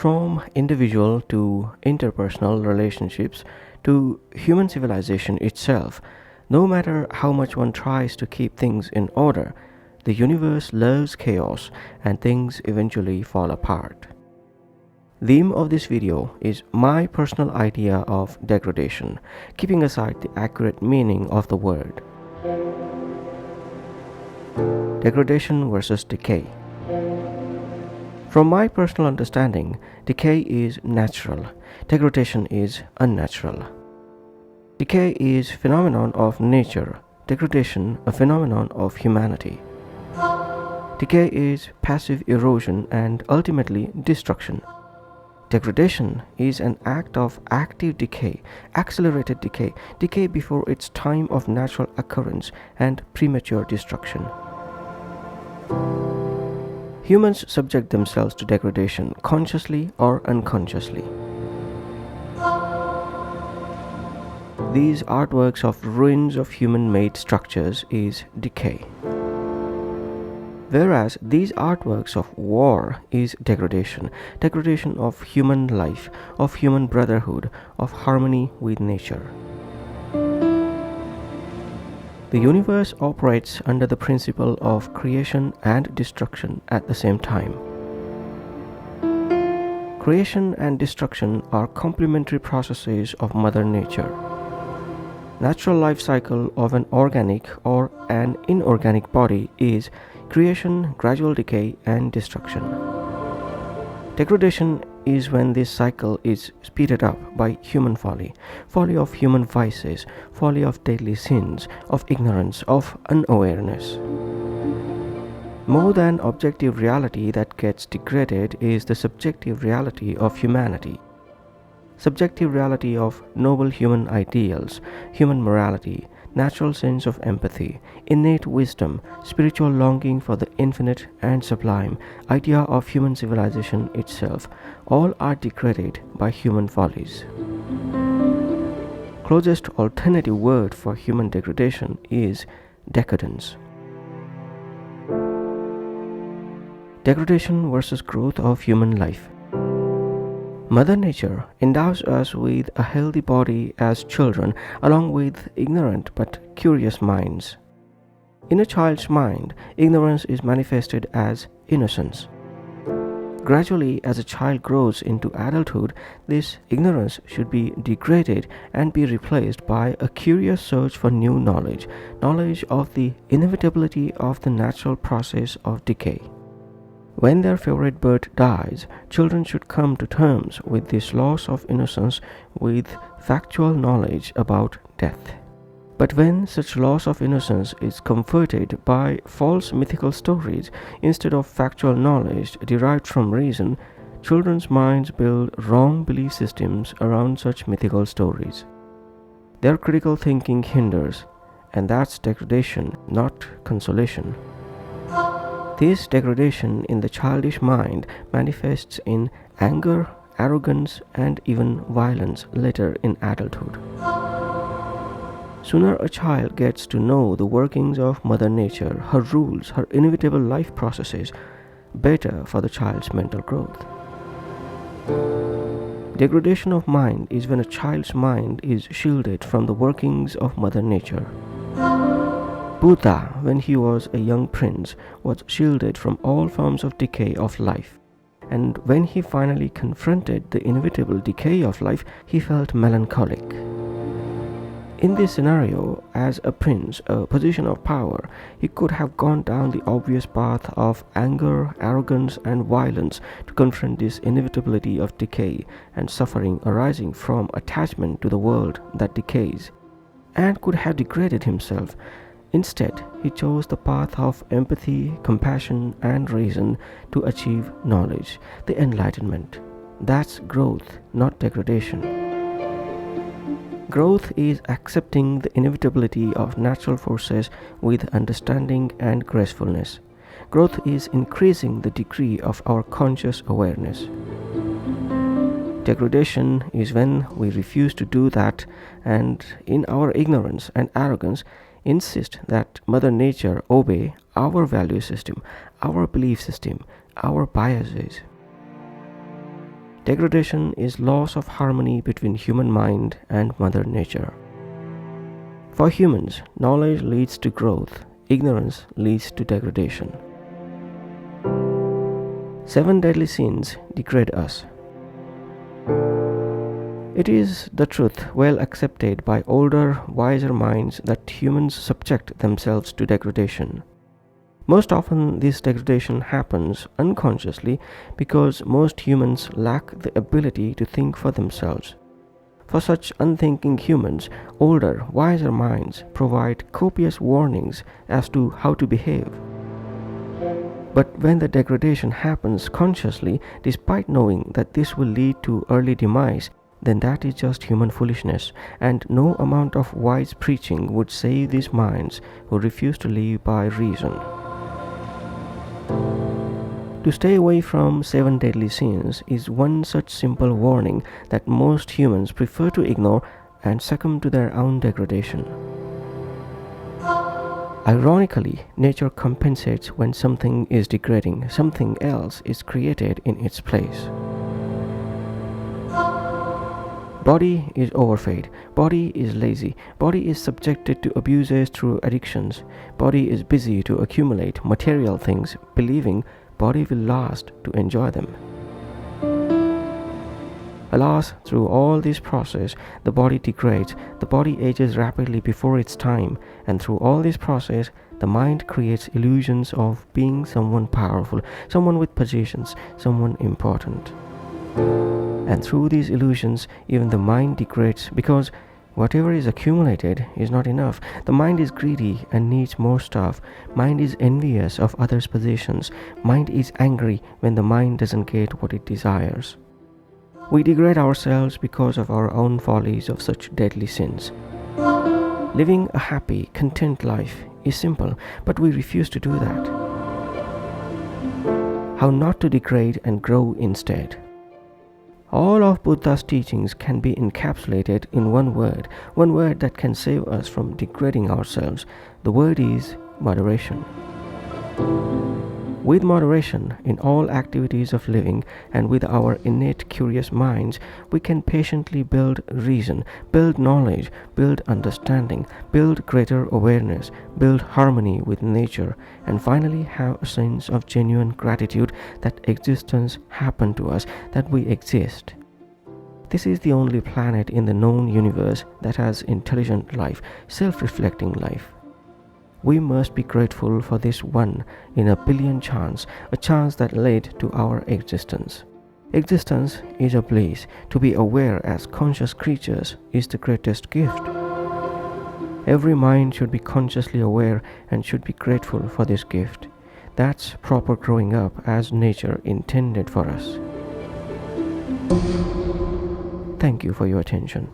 From individual to interpersonal relationships to human civilization itself, no matter how much one tries to keep things in order, the universe loves chaos and things eventually fall apart. Theme of this video is my personal idea of degradation, keeping aside the accurate meaning of the word. Degradation versus decay. From my personal understanding, decay is natural, degradation is unnatural. Decay is phenomenon of nature, degradation a phenomenon of humanity. Decay is passive erosion and ultimately destruction. Degradation is an act of active decay, accelerated decay, decay before its time of natural occurrence and premature destruction. Humans subject themselves to degradation consciously or unconsciously. These artworks of ruins of human-made structures is decay. Whereas these artworks of war is degradation, degradation of human life, of human brotherhood, of harmony with nature. The universe operates under the principle of creation and destruction at the same time. Creation and destruction are complementary processes of Mother Nature. Natural life cycle of an organic or an inorganic body is creation, gradual decay, and destruction. Degradation is when this cycle is speeded up by human folly, folly of human vices, folly of deadly sins, of ignorance, of unawareness. More than objective reality that gets degraded is the subjective reality of humanity. Subjective reality of noble human ideals, human morality, natural sense of empathy, innate wisdom, spiritual longing for the infinite and sublime, idea of human civilization itself, all are degraded by human follies. Closest alternative word for human degradation is decadence. Degradation versus growth of human life. Mother Nature endows us with a healthy body as children, along with ignorant but curious minds. In a child's mind, ignorance is manifested as innocence. Gradually, as a child grows into adulthood, this ignorance should be degraded and be replaced by a curious search for new knowledge, knowledge of the inevitability of the natural process of decay. When their favorite bird dies, children should come to terms with this loss of innocence with factual knowledge about death. But when such loss of innocence is comforted by false mythical stories instead of factual knowledge derived from reason, children's minds build wrong belief systems around such mythical stories. Their critical thinking hinders, and that's degradation, not consolation. This degradation in the childish mind manifests in anger, arrogance, and even violence later in adulthood. Sooner a child gets to know the workings of Mother Nature, her rules, her inevitable life processes, better for the child's mental growth. Degradation of mind is when a child's mind is shielded from the workings of Mother Nature. Buddha, when he was a young prince, was shielded from all forms of decay of life. And when he finally confronted the inevitable decay of life, he felt melancholic. In this scenario, as a prince, a position of power, he could have gone down the obvious path of anger, arrogance, and violence to confront this inevitability of decay and suffering arising from attachment to the world that decays, and could have degraded himself. Instead, he chose the path of empathy, compassion, and reason to achieve knowledge, the enlightenment. That's growth, not degradation. Growth is accepting the inevitability of natural forces with understanding and gracefulness. Growth is increasing the degree of our conscious awareness. Degradation is when we refuse to do that and, in our ignorance and arrogance, insist that Mother Nature obey our value system, our belief system, our biases. Degradation is loss of harmony between human mind and Mother Nature. For humans, knowledge leads to growth, ignorance leads to degradation. 7 deadly sins degrade us. It is the truth well accepted by older, wiser minds that humans subject themselves to degradation. Most often, this degradation happens unconsciously because most humans lack the ability to think for themselves. For such unthinking humans, older, wiser minds provide copious warnings as to how to behave. But when the degradation happens consciously, despite knowing that this will lead to early demise, then that is just human foolishness, and no amount of wise preaching would save these minds who refuse to live by reason. To stay away from 7 deadly sins is one such simple warning that most humans prefer to ignore and succumb to their own degradation. Ironically, nature compensates when something is degrading, something else is created in its place. Body is overfed, body is lazy, body is subjected to abuses through addictions, body is busy to accumulate material things, believing body will last to enjoy them. Alas, through all this process, the body degrades, the body ages rapidly before its time, and through all this process, the mind creates illusions of being someone powerful, someone with positions, someone important. And through these illusions, even the mind degrades because whatever is accumulated is not enough. The mind is greedy and needs more stuff. Mind is envious of others' possessions. Mind is angry when the mind doesn't get what it desires. We degrade ourselves because of our own follies of such deadly sins. Living a happy, content life is simple, but we refuse to do that. How not to degrade and grow instead. All of Buddha's teachings can be encapsulated in one word that can save us from degrading ourselves. The word is moderation. With moderation in all activities of living and with our innate curious minds, we can patiently build reason, build knowledge, build understanding, build greater awareness, build harmony with nature, and finally have a sense of genuine gratitude that existence happened to us, that we exist. This is the only planet in the known universe that has intelligent life, self-reflecting life. We must be grateful for this one in a billion chance, a chance that led to our existence. Existence is a bliss. To be aware as conscious creatures is the greatest gift. Every mind should be consciously aware and should be grateful for this gift. That's proper growing up as nature intended for us. Thank you for your attention.